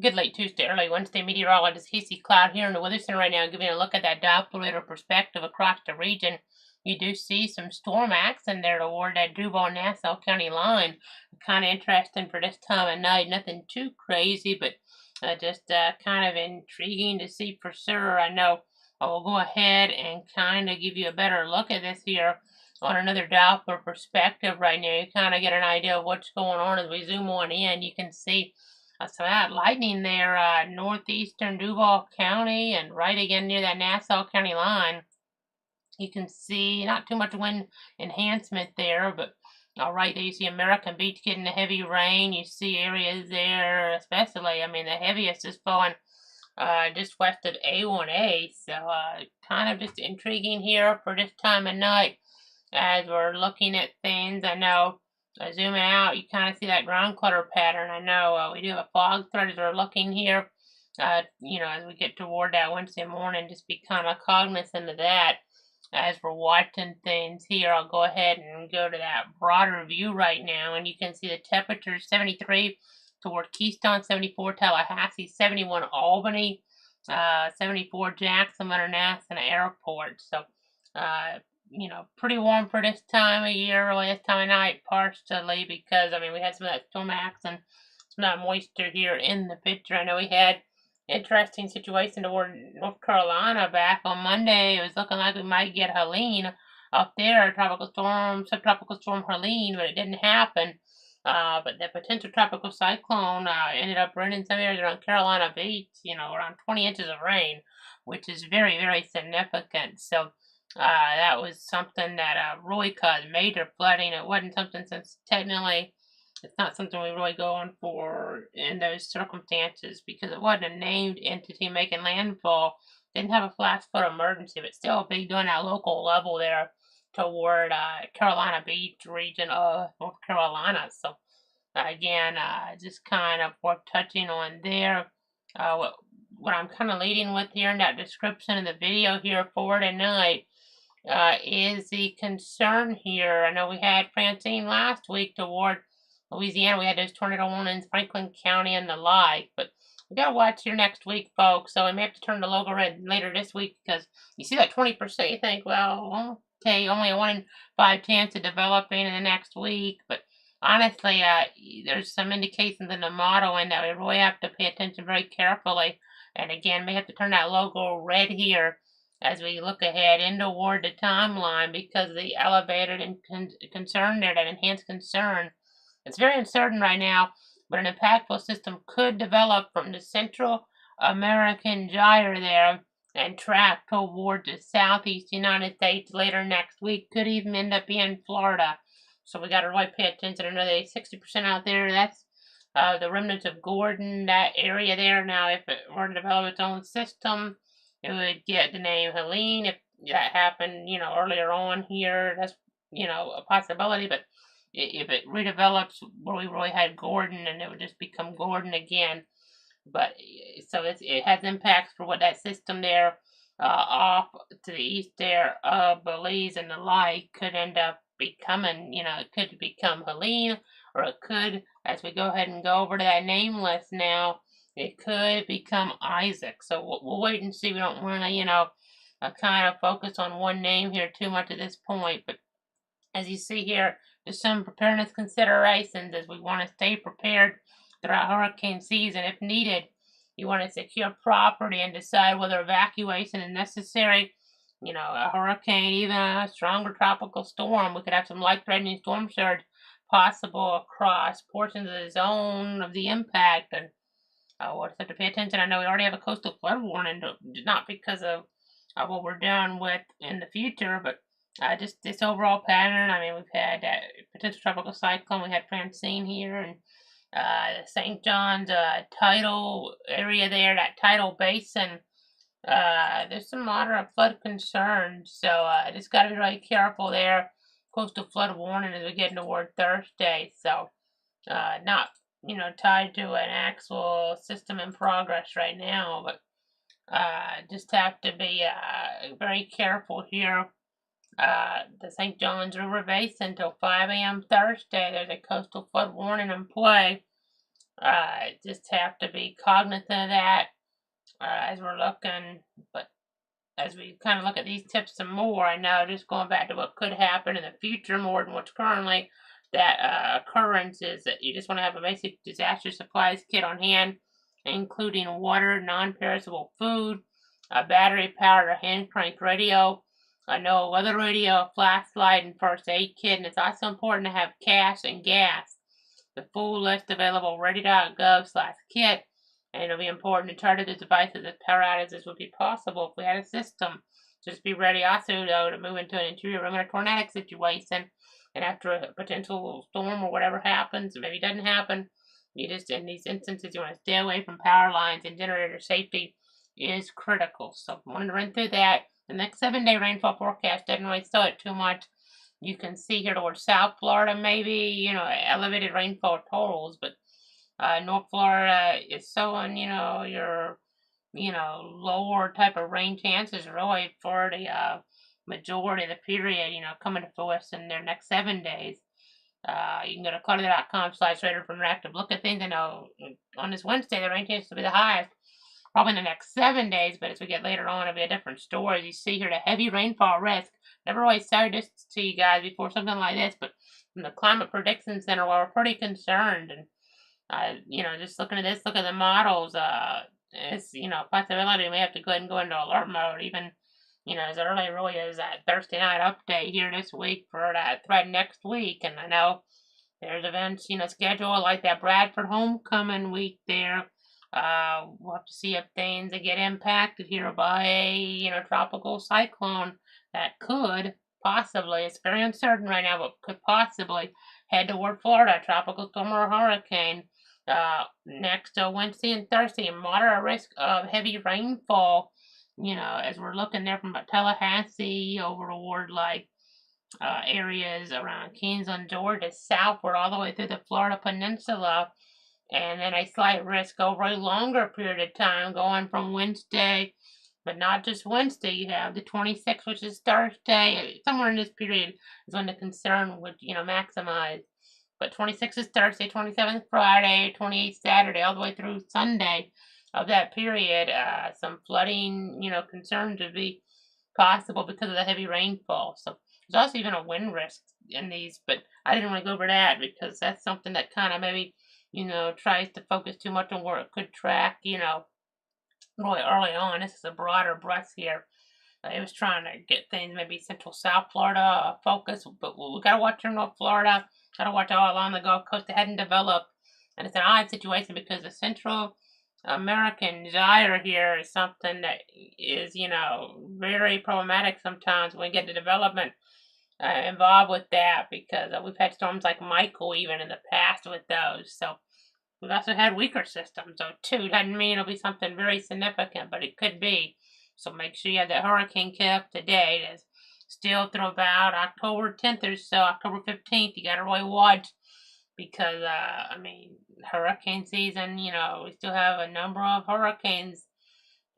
Good late Tuesday, early Wednesday meteorologist Casey Cloud here in the Weather Center right now, giving you a look at that Doppler perspective across the region. You do see some storm acts in there toward that Duval-Nassau County line. Kind of interesting for this time of night. Nothing too crazy, but just kind of intriguing to see for sure. I know I will go ahead and kind of give you a better look at this here on another Doppler perspective right now. You kind of get an idea of what's going on as we zoom on in. You can see some of that lightning there, northeastern Duval County, and right again near that Nassau County line. You can see not too much wind enhancement there, but right there you see American Beach getting the heavy rain. You see areas there, especially, I mean, the heaviest is falling just west of A1A. So kind of just intriguing here for this time of night as we're looking at things. I know zooming out, you kind of see that ground clutter pattern. I know we do have a fog thread as we're looking here. As we get toward that Wednesday morning, just be kind of cognizant of that as we're watching things here. I'll go ahead and go to that broader view right now, and you can see the temperature 73 toward Keystone, 74 Tallahassee, 71 Albany, 74 Jackson International Airport. So, pretty warm for this time of year, really this time of night, partially because, I mean, we had some of that storm acts and some of that moisture here in the picture. I know we had interesting situation toward North Carolina back on Monday. It was looking like we might get Helene up there, subtropical storm Helene, but it didn't happen. But the potential tropical cyclone ended up raining some areas around Carolina Beach, around 20 inches of rain, which is very, very significant. So that was something that really caused major flooding. It wasn't something since technically it's not something we really go on for in those circumstances because it wasn't a named entity making landfall. Didn't have a flash flood emergency, but still be doing that local level there toward Carolina Beach region of North Carolina. So again, just kind of worth touching on there. What I'm kind of leading with here in that description of the video here for tonight is the concern here. I know we had Francine last week toward Louisiana. We had those tornado warnings, Franklin County and the like, but we gotta watch here next week, folks. So we may have to turn to logo red later this week because you see that 20%. You think, well, okay, only a 1 in 5 chance of developing in the next week. But honestly, there's some indications in the modeling that we really have to pay attention very carefully. And again, may have to turn that logo red here as we look ahead in toward the timeline because of the elevated and concern there, that enhanced concern. It's very uncertain right now, but an impactful system could develop from the Central American gyre there and track toward the Southeastern United States later next week. Could even end up being Florida. So we got to really pay attention. Another 60% out there. That's the remnants of Gordon, that area there. Now, if it were to develop its own system, it would get the name Helene. If that happened, earlier on here, that's, a possibility. But if it redevelops where we really had Gordon, and it would just become Gordon again. But so it has impacts for what that system there off to the east there of Belize and the like could end up becoming, it could become Helene, or it could, as we go ahead and go over to that name list now, it could become Isaac. So we'll wait and see. We don't want to, kind of focus on one name here too much at this point. But as you see here, there's some preparedness considerations as we want to stay prepared throughout hurricane season. If needed, you want to secure property and decide whether evacuation is necessary. A hurricane, even a stronger tropical storm, we could have some life-threatening storm surge possible across portions of the zone of the impact. And we'll just have to pay attention. I know we already have a coastal flood warning, not because of what we're dealing with in the future, but just this overall pattern. I mean, we've had that potential tropical cyclone. We had Francine here, and the St. John's tidal area there, that tidal basin. There's some moderate flood concerns, so just got to be really careful there. Coastal flood warning as we get toward Thursday, so not tied to an actual system in progress right now, but just have to be very careful here. The St. Johns River Basin until 5 a.m. Thursday. There's a coastal flood warning in play. Just have to be cognizant of that as we're looking. But as we kind of look at these tips some more, I know just going back to what could happen in the future more than what's currently, that occurrence is that you just want to have a basic disaster supplies kit on hand, including water, non-perishable food, a battery-powered or hand-cranked radio, a no weather radio, a flashlight, and first aid kit. And it's also important to have cash and gas. The full list available ready.gov/kit. And it'll be important to target the devices as power outages would be possible if we had a system. Just be ready also, though, to move into an interior room in a tornadic situation. And after a potential storm or whatever happens, maybe it doesn't happen, you just, in these instances, you want to stay away from power lines, and generator safety is critical. So I wanted to run through that. The next 7-day rainfall forecast doesn't really show it too much. You can see here towards South Florida, maybe, elevated rainfall totals, but North Florida is showing, your, lower type of rain chances really for the majority of the period, coming to fruition in their next 7 days. You can go to clutter.com/radar for an interactive look at things. I know on this Wednesday, the rain chances will be the highest, probably in the next 7 days, but as we get later on, it'll be a different story. As you see here, the heavy rainfall risk. Never really showed this to you guys before something like this, but from the Climate Prediction Center, we're pretty concerned. And just looking at this, look at the models, it's, possibility we may have to go ahead and go into alert mode, even, as early really as that Thursday night update here this week for that threat next week. And I know there's events, scheduled like that Bradford homecoming week there. We'll have to see if things that get impacted here by a, tropical cyclone that could possibly, it's very uncertain right now, but could possibly head toward Florida, tropical storm or hurricane. Next Wednesday and Thursday, moderate risk of heavy rainfall, as we're looking there from Tallahassee over toward areas around Kingsland, Georgia, southward all the way through the Florida Peninsula. And then a slight risk over a longer period of time going from Wednesday, but not just Wednesday. You have the 26th, which is Thursday. Somewhere in this period is when the concern would, maximize. But 26th is Thursday, 27th Friday, 28th Saturday, all the way through Sunday of that period. Some flooding, concerns would be possible because of the heavy rainfall. So there's also even a wind risk in these, but I didn't really go over that because that's something that kind of maybe, tries to focus too much on where it could track, really early on. This is a broader brush here. It was trying to get things maybe Central South Florida focus, but we got to watch here in North Florida. Got to watch all along the Gulf Coast. It hadn't developed, and it's an odd situation because the Central American gyre here is something that is, very problematic sometimes when we get the development involved with that, because we've had storms like Michael even in the past with those. So we've also had weaker systems, though, too. Doesn't mean it'll be something very significant, but it could be. So make sure you have that hurricane kit up to date. As still through about October 10th or so, October 15th, you got to really watch because, hurricane season, we still have a number of hurricanes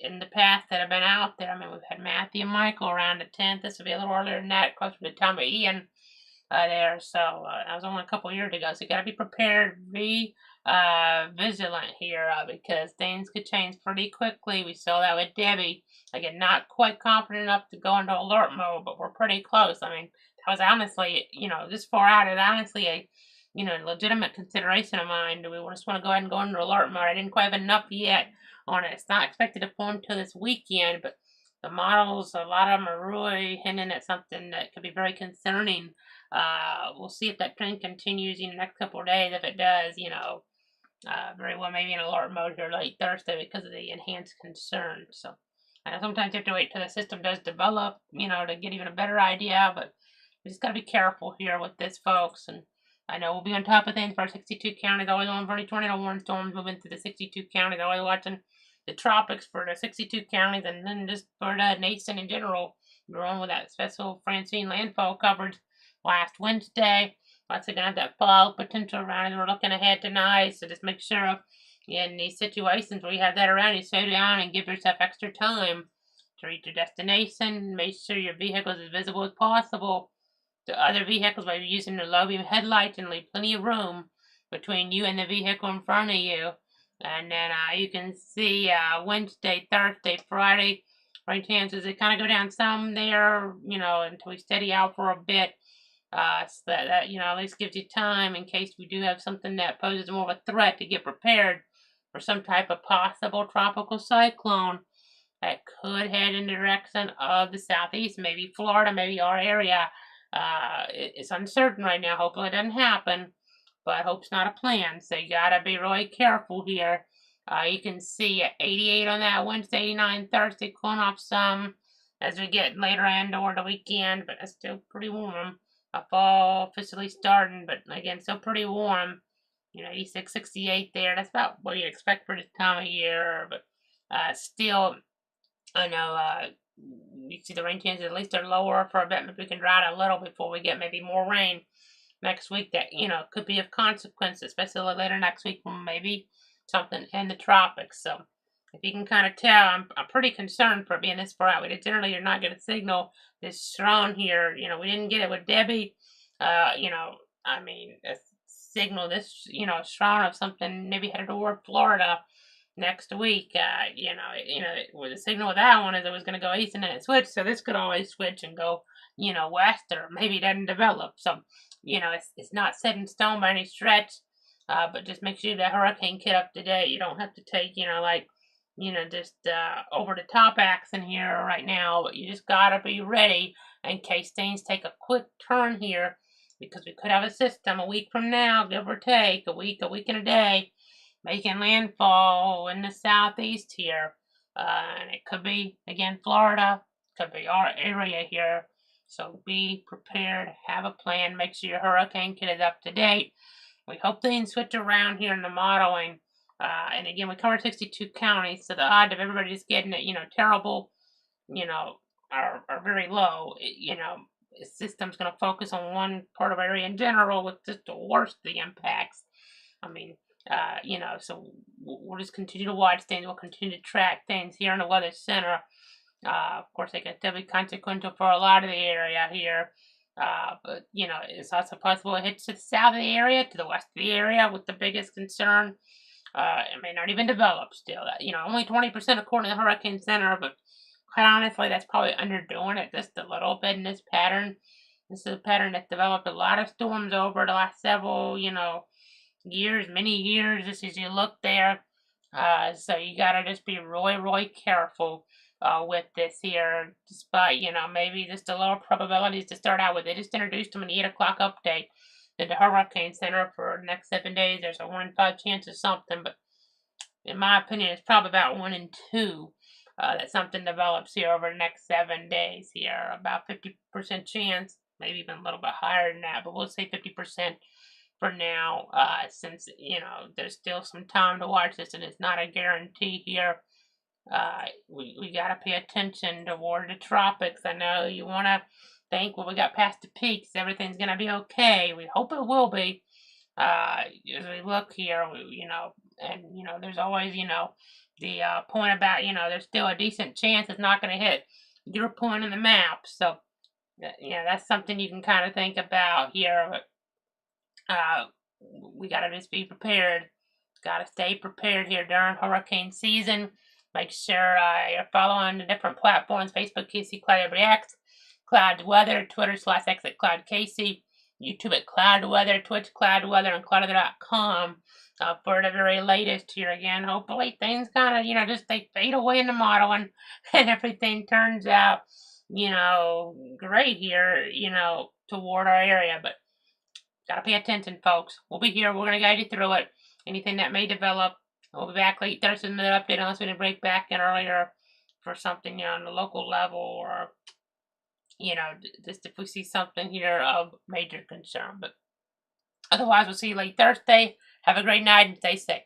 in the past that have been out there. We've had Matthew and Michael around the 10th. This will be a little earlier than that, closer to the time of Ian there. So that was only a couple years ago. So you got to be prepared, be vigilant here because things could change pretty quickly. We saw that with Debbie. Again, not quite confident enough to go into alert mode, but we're pretty close. That was honestly, this far out is honestly a, legitimate consideration of mine. Do we just want to go ahead and go into alert mode? I didn't quite have enough yet on it. It's not expected to form till this weekend, but the models, a lot of them are really hinting at something that could be very concerning. We'll see if that trend continues in the next couple of days. If it does, very well maybe in alert mode here late Thursday because of the enhanced concern. So I know sometimes you have to wait till the system does develop, to get even a better idea, but we just got to be careful here with this, folks. And I know we'll be on top of things for our 62 counties, always on for any tornado warning storms moving through the 62 counties, always watching the tropics for the 62 counties, and then just for the nation in general. We're on with that special Francine landfall coverage last Wednesday. Once again, that fallout potential around as we're looking ahead tonight. So just make sure in these situations where you have that around, you slow down and give yourself extra time to reach your destination. Make sure your vehicle is as visible as possible to other vehicles by using the low beam headlights and leave plenty of room between you and the vehicle in front of you. And then you can see Wednesday, Thursday, Friday, rain chances they kind of go down some there, until we steady out for a bit. So that at least gives you time in case we do have something that poses more of a threat to get prepared for some type of possible tropical cyclone that could head in the direction of the southeast, maybe Florida, maybe our area. It's uncertain right now. Hopefully it doesn't happen, but hope's not a plan. So you gotta be really careful here. You can see 88 on that Wednesday, 89 Thursday, cooling off some as we get later in or the weekend, but it's still pretty warm. Fall officially starting, but again, still pretty warm. 86, 68 there. That's about what you expect for this time of year, but still, I know you see the rain chances at least are lower for a bit. Maybe we can dry it a little before we get maybe more rain next week that, could be of consequence, especially later next week when maybe something in the tropics. So if you can kind of tell, I'm pretty concerned for it being this far out. Generally, you're not going to signal this strong here. We didn't get it with Debbie. A signal this, strong of something maybe headed toward Florida next week. With the signal with that one is it was going to go east and then it switched. So this could always switch and go, west, or maybe it doesn't develop. So, it's not set in stone by any stretch. But just make sure that hurricane kit up to date. You don't have to take, just over the top action here right now, but you just gotta be ready in case things take a quick turn here, because we could have a system a week from now, give or take, a week and a day, making landfall in the southeast here. And it could be, again, Florida, could be our area here. So be prepared, have a plan, make sure your hurricane kit is up to date. We hope things switch around here in the modeling. And again, we cover 62 counties, so the odds of everybody just getting it, terrible, are very low. The system's going to focus on one part of area in general with just the worst of the impacts. So we'll just continue to watch things. We'll continue to track things here in the Weather Center. Of course, they can still be consequential for a lot of the area here. But, it's also possible it hits to the south of the area, to the west of the area, with the biggest concern. It may not even develop still. Only 20% according to the Hurricane Center, but quite honestly, that's probably underdoing it just a little bit in this pattern. This is a pattern that's developed a lot of storms over the last several, years, many years, just as you look there. So you gotta just be really, really careful with this here, despite, maybe just the lower probabilities to start out with. They just introduced them in the 8 o'clock update to the Hurricane Center for the next 7 days. There's a 1 in 5 chance of something, but in my opinion, it's probably about 1 in 2 that something develops here over the next 7 days here. About 50% chance, maybe even a little bit higher than that, but we'll say 50% for now, since, there's still some time to watch this, and it's not a guarantee here. We got to pay attention toward the tropics. I know you want to think, well, we got past the peaks, everything's going to be okay. We hope it will be. As we look here, there's always, the point about, there's still a decent chance it's not going to hit your point in the map. So, that's something you can kind of think about here. We got to just be prepared. Got to stay prepared here during hurricane season. Make sure you're following the different platforms: Facebook, Casey Cloud Reacts, Cloud Weather, Twitter /X at Cloud Casey, YouTube at Cloud Weather, Twitch Cloud Weather, and cloudweather.com for the very latest here. Again, hopefully things kind of, just they fade away in the modeling and everything turns out, great here, toward our area. But gotta pay attention, folks. We'll be here. We're going to guide you through it. Anything that may develop, we'll be back late Thursday with an update unless we didn't break back in earlier for something, on the local level, or, just if we see something here of major concern. But otherwise, we'll see you late Thursday. Have a great night and stay safe.